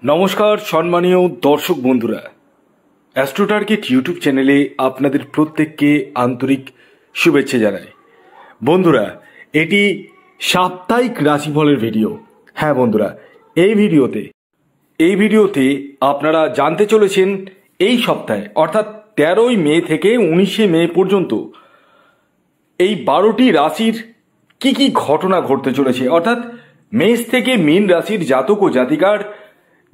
নমস্কার সম্মানীয় দর্শক বন্ধুরা, অ্যাস্ট্রো টার্গেট ইউটিউব চ্যানেলে আপনাদের প্রত্যেককে আন্তরিক শুভেচ্ছা জানাই। বন্ধুরা, এটি সাপ্তাহিক রাশিফলের ভিডিও। হ্যাঁ বন্ধুরা, এই ভিডিওতে আপনারা জানতে চলেছেন এই সপ্তাহে অর্থাৎ 13ই মে থেকে 19শে মে পর্যন্ত এই 12টি রাশির কি কি ঘটনা ঘটতে চলেছে, অর্থাৎ মেষ থেকে মীন রাশির জাতক ও জাতিকার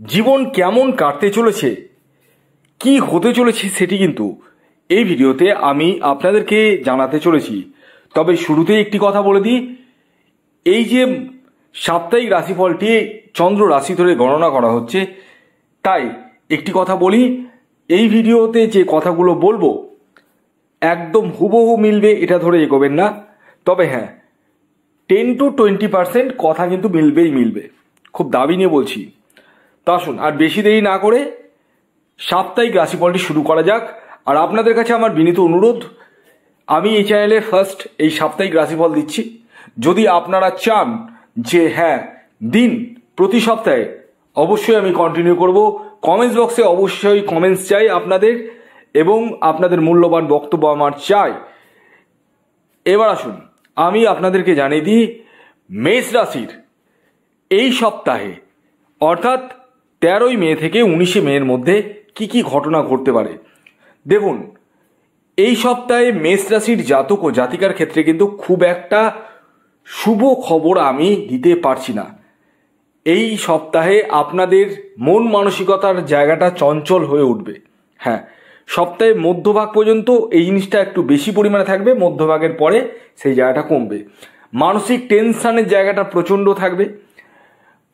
জীবন কেমন কাটতে চলেছে, কি হতে চলেছে সেটি কিন্তু এই ভিডিওতে আমি আপনাদেরকে জানাতে চলেছি। তবে শুরুতেই একটি কথা বলে দিই, এই যে সাপ্তাহিক রাশিফলটি চন্দ্র রাশি ধরে গণনা করা হচ্ছে, তাই একটি কথা বলি, এই ভিডিওতে যে কথাগুলো বলবো একদম হুবহু মিলবে এটা ধরে এগোবেন না। তবে হ্যাঁ, 10 to 20% কথা কিন্তু মিলবে, খুব দাবি নিয়ে বলছি। তা আসুন আর বেশি দেরি না করে সাপ্তাহিক রাশিফলটি শুরু করা যাক। আর আপনাদের কাছে আমার বিনীত অনুরোধ, আমি এই চ্যানেলে ফার্স্ট এই সাপ্তাহিক রাশিফল দিচ্ছি। যদি আপনারা চান যে হ্যাঁ দিন প্রতি সপ্তাহে, অবশ্যই আমি কন্টিনিউ করব। কমেন্টস বক্সে অবশ্যই কমেন্টস চাই আপনাদের, এবং আপনাদের মূল্যবান বক্তব্য আমার চাই। এবার আসুন আমি আপনাদেরকে জানিয়ে দিই মেষ রাশির এই সপ্তাহে অর্থাৎ 13ই মে থেকে 19শে মের মধ্যে কি কি ঘটনা ঘটতে পারে। দেখুন, এই সপ্তাহে মেষ রাশির জাতক ও জাতিকার ক্ষেত্রে কিন্তু খুব একটা শুভ খবর আমি দিতে পারছি না। এই সপ্তাহে আপনাদের মন মানসিকতার জায়গাটা চঞ্চল হয়ে উঠবে। হ্যাঁ, সপ্তাহে মধ্যভাগ পর্যন্ত এই জিনিসটা একটু বেশি পরিমাণে থাকবে, মধ্যভাগের পরে সেই জায়গাটা কমবে। মানসিক টেনশনের জায়গাটা প্রচণ্ড থাকবে।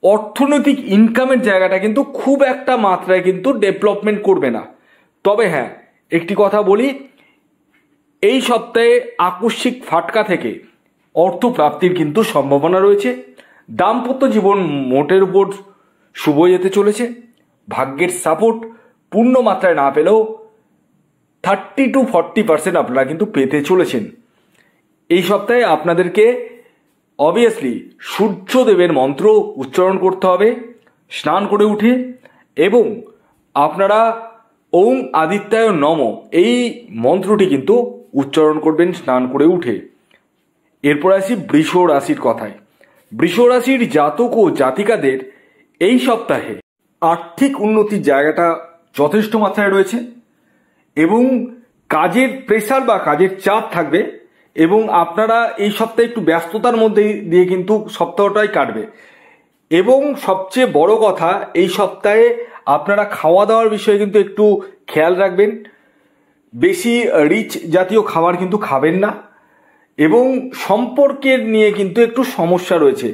অর্থনৈতিক ইনকামের জায়গাটা কিন্তু খুব একটা মাত্রায় কিন্তু ডেভেলপমেন্ট করবে না। তবে হ্যাঁ, একটি কথা বলি, এই সপ্তাহে আকস্মিক ফাটকা থেকে অর্থ প্রাপ্তির কিন্তু সম্ভাবনা রয়েছে। দাম্পত্য জীবন মোটের উপর শুভ যেতে চলেছে। ভাগ্যের সাপোর্ট পূর্ণ মাত্রায় না পেলেও 30 to 40% আপনারা কিন্তু পেতে চলেছেন। এই সপ্তাহে আপনাদেরকে অবভিয়াসলি সূর্যদেবের মন্ত্র উচ্চারণ করতে হবে স্নান করে উঠে, এবং আপনারা ওম আদিত্যায় নম এই মন্ত্রটি কিন্তু উচ্চারণ করবেন স্নান করে উঠে। এরপর আসি বৃষ রাশির কথায়। বৃষ রাশির জাতক ও জাতিকাদের এই সপ্তাহে আর্থিক উন্নতির জায়গাটা যথেষ্ট মাত্রায় রয়েছে, এবং কাজের প্রেসার বা কাজের চাপ থাকবে, এবং আপনারা এই সপ্তাহে একটু ব্যস্ততার মধ্যে দিয়ে কিন্তু সপ্তাহটাই কাটবে। এবং সবচেয়ে বড় কথা, এই সপ্তাহে আপনারা খাওয়া দাওয়ার বিষয়ে কিন্তু একটু খেয়াল রাখবেন। বেশি রিচ জাতীয় খাবার কিন্তু খাবেন না, এবং সম্পর্কের নিয়ে কিন্তু একটু সমস্যা রয়েছে,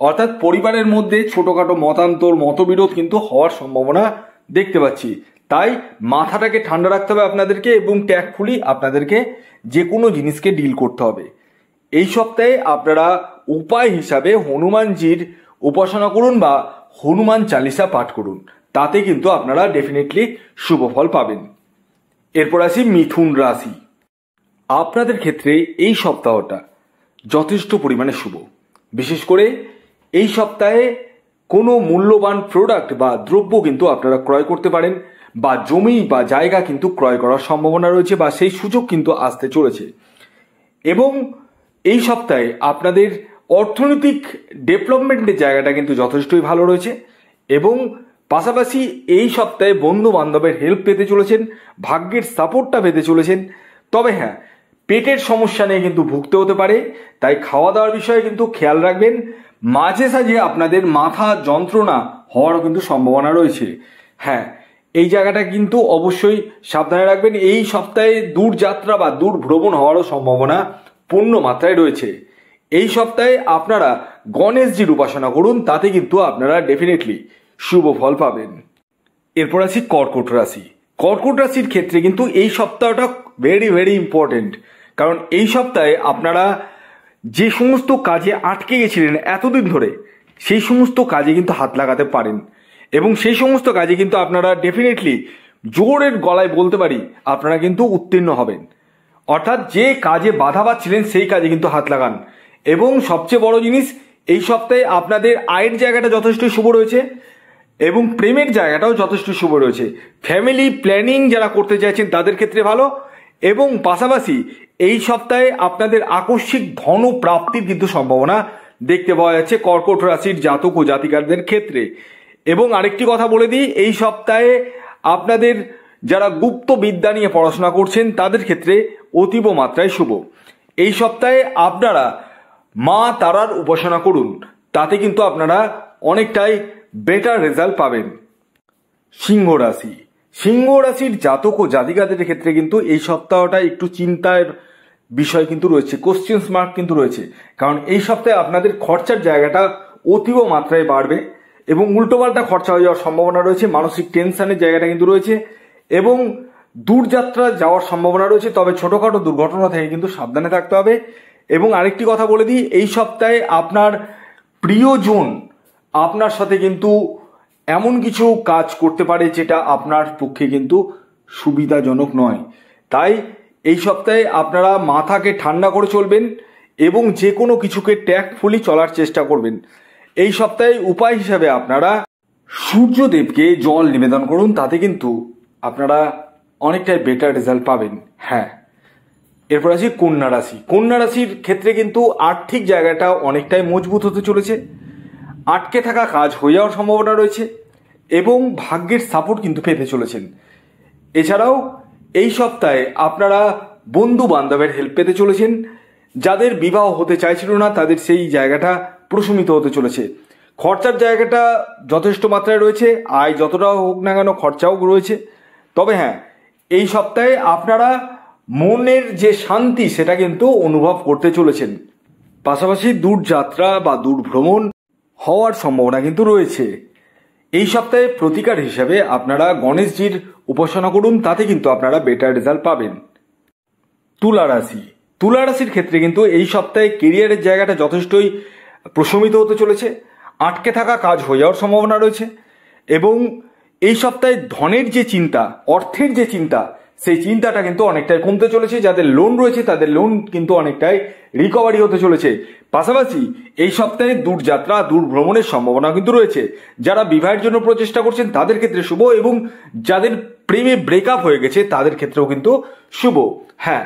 অর্থাৎ পরিবারের মধ্যে ছোটোখাটো মতান্তর মতবিরোধ কিন্তু হওয়ার সম্ভাবনা দেখতে পাচ্ছি। তাই মাথাটাকে ঠান্ডা রাখতে হবে আপনাদেরকে, এবং ট্যাক্টফুলি আপনাদেরকে যে কোনো জিনিসকে ডিল করতে হবে। এই সপ্তাহে আপনারা উপায় হিসাবে হনুমানজির উপাসনা করুন বা হনুমান চালিসা পাঠ করুন, তাতে কিন্তু আপনারা ডেফিনেটলি শুভ ফল পাবেন। এরপর আসি মিথুন রাশি। আপনাদের ক্ষেত্রে এই সপ্তাহটা যথেষ্ট পরিমাণে শুভ। বিশেষ করে এই সপ্তাহে কোনো মূল্যবান প্রোডাক্ট বা দ্রব্য কিন্তু আপনারা ক্রয় করতে পারেন, বা জমি বা জায়গা কিন্তু ক্রয় করার সম্ভাবনা রয়েছে, বা সেই সুযোগ কিন্তু আসতে চলেছে। এবং এই সপ্তাহে আপনাদের অর্থনৈতিক ডেভেলপমেন্টের জায়গাটা কিন্তু যথেষ্টই ভালো রয়েছে, এবং পাশাপাশি এই সপ্তাহে বন্ধু বান্ধবের হেল্প পেতে চলেছেন, ভাগ্যের সাপোর্টটা পেতে চলেছেন। তবে হ্যাঁ, পেটের সমস্যা নিয়ে কিন্তু ভুগতে হতে পারে, তাই খাওয়া দাওয়ার বিষয়ে কিন্তু খেয়াল রাখবেন। মাঝে সাঝে আপনাদের মাথা যন্ত্রণা হওয়ারও কিন্তু সম্ভাবনা রয়েছে। হ্যাঁ, এই জায়গাটা কিন্তু অবশ্যই সাবধানে রাখবেন। এই সপ্তাহে দূরযাত্রা বা দূর ভ্রমণ হওয়ারও সম্ভাবনা পূর্ণ মাত্রায় রয়েছে। এই সপ্তাহে আপনারা গণেশজির উপাসনা করুন, তাতে কিন্তু আপনারা ডেফিনেটলি শুভ ফল পাবেন। এরপর আসি কর্কট রাশি। কর্কট রাশির ক্ষেত্রে কিন্তু এই সপ্তাহটা ভেরি ভেরি ইম্পর্টেন্ট, কারণ এই সপ্তাহে আপনারা যে সমস্ত কাজে আটকে গেছিলেন এতদিন ধরে, সেই সমস্ত কাজে কিন্তু হাত লাগাতে পারেন, এবং সেই সমস্ত কাজে কিন্তু আপনারা ডেফিনেটলি জোরের গলায় বলতে পারি আপনারা কিন্তু উত্তীর্ণ হবেন। অর্থাৎ যে কাজে বাধা পাচ্ছিলেন সেই কাজে কিন্তু হাত লাগান। এবং সবচেয়ে বড় জিনিস, এই সপ্তাহে আপনাদের আয়ের জায়গাটা যথেষ্ট শুভ রয়েছে, এবং প্রেমের জায়গাটাও যথেষ্ট শুভ রয়েছে। ফ্যামিলি প্ল্যানিং যারা করতে চাইছেন তাদের ক্ষেত্রে ভালো, এবং পাশাপাশি এই সপ্তাহে আপনাদের আকস্মিক ধন প্রাপ্তির কিন্তু সম্ভাবনা দেখতে পাওয়া যাচ্ছে কর্কট রাশির জাতক ও জাতিকাদের ক্ষেত্রে। এবং আরেকটি কথা বলে দিই, এই সপ্তাহে আপনাদের যারা গুপ্ত বিদ্যা নিয়ে পড়াশোনা করছেন তাদের ক্ষেত্রে অতীব মাত্রায় শুভ। এই সপ্তাহে আপনারা মা তারার উপাসনা করুন, তাতে কিন্তু আপনারা অনেকটাই বেটার রেজাল্ট পাবেন। সিংহ রাশি, সিংহ রাশির জাতক ও জাতিকাদের ক্ষেত্রে কিন্তু এই সপ্তাহটা একটু চিন্তার বিষয় কিন্তু রয়েছে, কোশ্চেন্স মার্ক কিন্তু রয়েছে। কারণ এই সপ্তাহে আপনাদের খরচার জায়গাটা অতীব মাত্রায় বাড়বে এবং উল্টোপাল্টা খরচা হয়ে যাওয়ার সম্ভাবনা রয়েছে। মানসিক টেনশনের জায়গাটা কিন্তু রয়েছে এবং দূরযাত্রা যাওয়ার সম্ভাবনা রয়েছে। তবে ছোটখাটো দুর্ঘটনা থেকে কিন্তু সাবধানে থাকতে হবে। এবং আরেকটি কথা বলে দিই, এই সপ্তাহে আপনার প্রিয়জন আপনার সাথে কিন্তু এমন কিছু কাজ করতে পারে যেটা আপনার পক্ষে কিন্তু সুবিধাজনক নয়। তাই এই সপ্তাহে আপনারা মাথাকে ঠান্ডা করে চলবেন এবং যে কোনো কিছুকে ট্যাক্টফুলি চলার চেষ্টা করবেন। এই সপ্তাহে উপায় হিসাবে আপনারা সূর্যদেবকে জল নিবেদন করুন, তাতে কিন্তু আপনারা অনেকটাই বেটার রেজাল্ট পাবেন। হ্যাঁ, এরপর আছে কন্যা রাশি। কন্যা রাশির ক্ষেত্রে কিন্তু আর্থিক জায়গাটা অনেকটাই মজবুত হতে চলেছে। আটকে থাকা কাজ হয়ে যাওয়ার সম্ভাবনা রয়েছে এবং ভাগ্যের সাপোর্ট কিন্তু পেতে চলেছেন। এছাড়াও এই সপ্তাহে আপনারা বন্ধু বান্ধবের হেল্প পেতে চলেছেন। যাদের বিবাহ হতে চাইছিল না তাদের সেই জায়গাটা প্রশমিত হতে চলেছে। খরচার জায়গাটা যথেষ্ট মাত্রায় রয়েছে, আয় যতটা হোক না কেন খরচাও রয়েছে। তবে হ্যাঁ, এই সপ্তাহে আপনারা মনের যে শান্তি সেটা কিন্তু অনুভব করতে চলেছেন। পাশাপাশি দূরযাত্রা বা দূর ভ্রমণ হওয়ার সম্ভাবনা কিন্তু রয়েছে। এই সপ্তাহে প্রতিকার হিসাবে আপনারা গণেশজির উপাসনা করুন, তাতে কিন্তু আপনারা বেটার রেজাল্ট পাবেন। তুলা রাশি, তুলা রাশির ক্ষেত্রে কিন্তু এই সপ্তাহে কেরিয়ারের জায়গাটা যথেষ্টই প্রশমিত হতে চলেছে। আটকে থাকা কাজ হয়ে যাওয়ার সম্ভাবনা রয়েছে এবং এই সপ্তাহে ধনের যে চিন্তা, অর্থের যে চিন্তা, সেই চিন্তাটা কিন্তু অনেকটাই কমতে চলেছে। যাদের লোন রয়েছে তাদের লোন কিন্তু অনেকটাই রিকভারি হতে চলেছে। পাশাপাশি এই সপ্তাহে দূরযাত্রা দূর ভ্রমণের সম্ভাবনা কিন্তু রয়েছে। যারা বিবাহের জন্য প্রচেষ্টা করছেন তাদের ক্ষেত্রে শুভ এবং যাদের প্রেমে ব্রেকআপ হয়ে গেছে তাদের ক্ষেত্রেও কিন্তু শুভ। হ্যাঁ,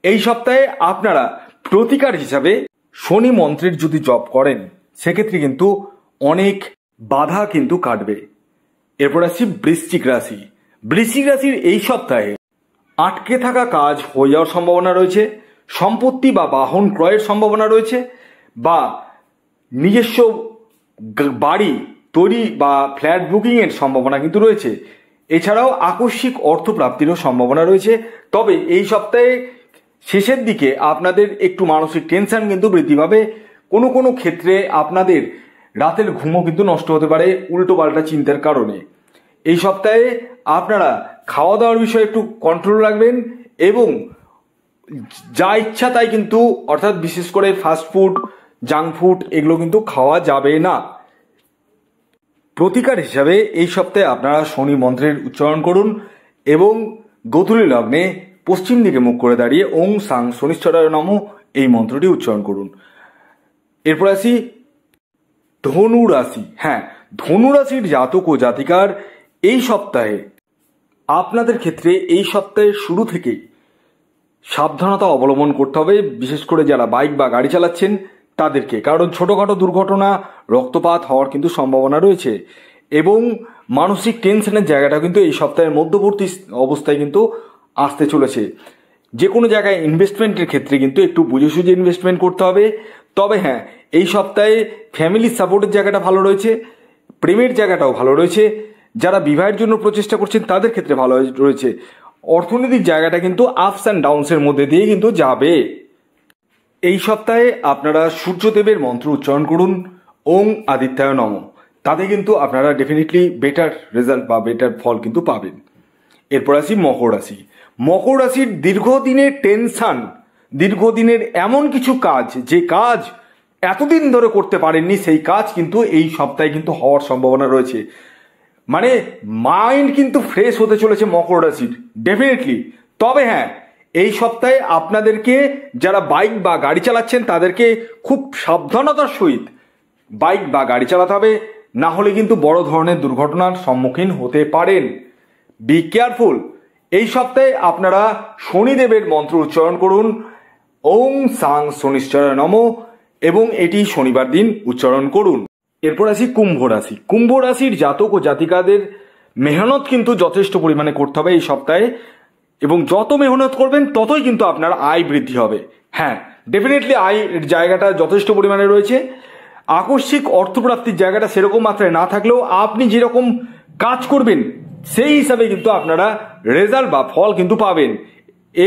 এই সপ্তাহে আপনারা প্রতিকার হিসাবে শনি মন্ত্রের যদি জপ করেন সেক্ষেত্রে কিন্তু অনেক বাধা কিন্তু কাটবে। এরপর আসছি বৃশ্চিক রাশি। বৃশ্চিক রাশির এই সপ্তাহে আটকে থাকা কাজ হয়ে যাওয়ার সম্ভাবনা রয়েছে, সম্পত্তি বা বাহন ক্রয়ের সম্ভাবনা রয়েছে, বা নিজস্ব বাড়ি তৈরি বা ফ্ল্যাট বুকিংয়ের সম্ভাবনা কিন্তু রয়েছে। এছাড়াও আকস্মিক অর্থপ্রাপ্তিরও সম্ভাবনা রয়েছে। তবে এই সপ্তাহে শেষের দিকে আপনাদের একটু মানসিক টেনশন কিন্তু বৃদ্ধি পাবে। কোনো কোনো ক্ষেত্রে আপনাদের রাতের ঘুমও কিন্তু নষ্ট হতে পারে উল্টো পাল্টা চিন্তার কারণে। এই সপ্তাহে আপনারা খাওয়া দাওয়ার বিষয়ে একটু কন্ট্রোল রাখবেন এবং যা ইচ্ছা তাই কিন্তু, অর্থাৎ বিশেষ করে ফাস্ট ফুড, জাঙ্ক ফুড এগুলো কিন্তু খাওয়া যাবে না। প্রতিকার হিসাবে এই সপ্তাহে আপনারা শনি মন্ত্রের উচ্চারণ করুন এবং গোধূলি লগ্নে পশ্চিম দিকে মুখ করে দাঁড়িয়ে ওং সাং শনিশ্চরায় নমঃ এই মন্ত্রটি উচ্চারণ করুন। এরপর আসি ধনু রাশি। হ্যাঁ, ধনু রাশির জাতক ও জাতিকার এই সপ্তাহে আপনাদের ক্ষেত্রে এই সপ্তাহের শুরু থেকেই সাবধানতা অবলম্বন করতে হবে, বিশেষ করে যারা বাইক বা গাড়ি চালাচ্ছেন তাদেরকে। কারণ ছোটোখাটো দুর্ঘটনা, রক্তপাত হওয়ার কিন্তু সম্ভাবনা রয়েছে এবং মানসিক টেনশনের জায়গাটা কিন্তু এই সপ্তাহের মধ্যবর্তী অবস্থায় কিন্তু আসতে চলেছে। যে কোনো জায়গায় ইনভেস্টমেন্টের ক্ষেত্রে কিন্তু একটু বুঝে সুঝে ইনভেস্টমেন্ট করতে হবে। তবে হ্যাঁ, এই সপ্তাহে ফ্যামিলির সাপোর্টের জায়গাটা ভালো রয়েছে, প্রেমের জায়গাটাও ভালো রয়েছে। যারা বিবাহের জন্য প্রচেষ্টা করছেন তাদের ক্ষেত্রে ভালো রয়েছে। অর্থনৈতিক জায়গাটা কিন্তু আপস অ্যান্ড ডাউনসের মধ্যে দিয়ে কিন্তু যাবে। এই সপ্তাহে আপনারা সূর্যদেবের মন্ত্র উচ্চারণ করুন ওং আদিত্যায় নমঃ, তাতে কিন্তু আপনারা ডেফিনেটলি বেটার রেজাল্ট বা বেটার ফল কিন্তু পাবেন। এরপর আসি মকর রাশি। মকর রাশির দীর্ঘদিনের টেনশন, দীর্ঘদিনের এমন কিছু কাজ যে কাজ এতদিন ধরে করতে পারেননি সেই কাজ কিন্তু এই সপ্তাহে কিন্তু হওয়ার সম্ভাবনা রয়েছে। মানে মাইন্ড কিন্তু ফ্রেশ হতে চলেছে মকর রাশির ডেফিনেটলি। তবে হ্যাঁ, এই সপ্তাহে আপনাদেরকে যারা বাইক বা গাড়ি চালাচ্ছেন তাদেরকে খুব সাবধানতার সহিত বাইক বা গাড়ি চালাতে হবে। না হলে কিন্তু বড় ধরনের দুর্ঘটনার সম্মুখীন হতে পারেন। Be careful. এই সপ্তাহে আপনারা শনিদেবের মন্ত্র উচ্চারণ করুন, ওং সাং শনিশ্চরায় নমঃ, এবং এটি শনিবার দিন উচ্চারণ করুন। এরপর আসি কুম্ভ রাশি। কুম্ভ রাশির জাতক ও জাতিকাদের মেহনত কিন্তু যথেষ্ট পরিমাণে করতে হবে এই সপ্তাহে, এবং যত মেহনত করবেন ততই কিন্তু আপনার আয় বৃদ্ধি হবে। হ্যাঁ, ডেফিনেটলি আয়ের জায়গাটা যথেষ্ট পরিমাণে রয়েছে। আকস্মিক অর্থপ্রাপ্তির জায়গাটা সেরকম মাত্রায় না থাকলেও আপনি যেরকম কাজ করবেন সেই হিসাবে কিন্তু আপনারা রেজাল্ট বা ফল কিন্তু পাবেন।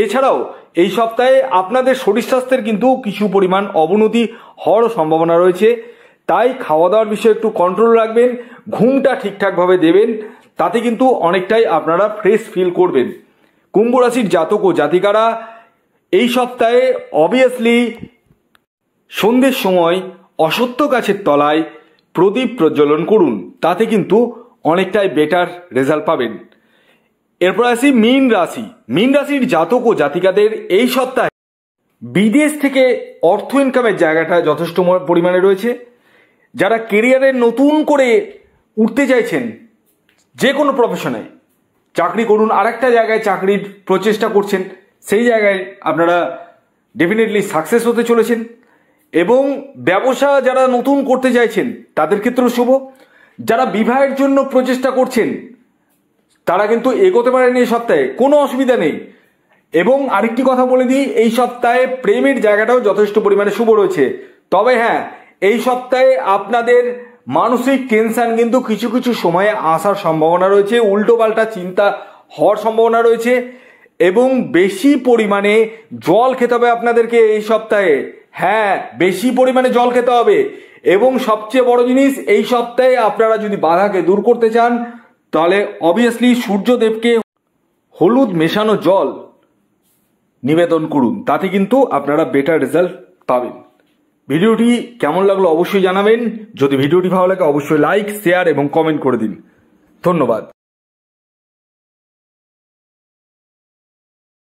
এছাড়াও এই সপ্তাহে আপনাদের শরীর স্বাস্থ্যের কিন্তু কিছু পরিমাণ অবনতি হওয়ারও সম্ভাবনা রয়েছে, তাই খাওয়া দাওয়ার বিষয়ে একটু কন্ট্রোল রাখবেন, ঘুমটা ঠিকঠাকভাবে দেবেন, তাতে কিন্তু অনেকটাই আপনারা ফ্রেশ ফিল করবেন। কুম্ভ রাশির জাতক ও জাতিকারা এই সপ্তাহে অবভিয়াসলি সন্ধ্যের সময় অশ্বত্থ গাছের তলায় প্রদীপ প্রজ্বলন করুন, তাতে কিন্তু অনেকটাই বেটার রেজাল্ট পাবেন। এরপর আসি মীন রাশি। মীন রাশির জাতক ও জাতিকাদের এই সপ্তাহে বিদেশ থেকে অর্থ ইনকামের জায়গাটা যথেষ্ট পরিমাণে রয়েছে। যারা কেরিয়ারে নতুন করে উঠতে চাইছেন, যে কোনো প্রফেশনে চাকরি করুন, আরেকটা জায়গায় চাকরির প্রচেষ্টা করছেন, সেই জায়গায় আপনারা ডেফিনেটলি সাকসেস হতে চলেছেন। এবং ব্যবসা যারা নতুন করতে চাইছেন তাদের ক্ষেত্রেও শুভ। যারা বিবাহের জন্য প্রচেষ্টা করছেন তারা কিন্তু এগোতে পারেন এই সপ্তাহে, কোনো অসুবিধা নেই। এবং আরেকটি কথা বলে দিই, এই সপ্তাহে প্রেমের জায়গাটাও যথেষ্ট পরিমাণে শুভ রয়েছে। তবে হ্যাঁ, এই সপ্তাহে আপনাদের মানসিক টেনশন কিন্তু কিছু কিছু সময়ে আসার সম্ভাবনা রয়েছে, উল্টোপাল্টা চিন্তা হওয়ার সম্ভাবনা রয়েছে, এবং বেশি পরিমাণে জল খেতে হবে আপনাদেরকে এই সপ্তাহে। হ্যাঁ, বেশি পরিমাণে জল খেতে হবে। এবং সবচেয়ে বড় জিনিস, এই সপ্তাহে আপনারা যদি বাধাকে দূর করতে চান তাহলে অবভিয়াসলি সূর্যদেবকে হলুদ মেশানো জল নিবেদন করুন, তাতে কিন্তু আপনারা বেটার রেজাল্ট পাবেন। ভিডিওটি কেমন লাগলো অবশ্যই জানাবেন। যদি ভিডিওটি ভালো লাগে অবশ্যই লাইক, শেয়ার এবং কমেন্ট করে দিন। ধন্যবাদ।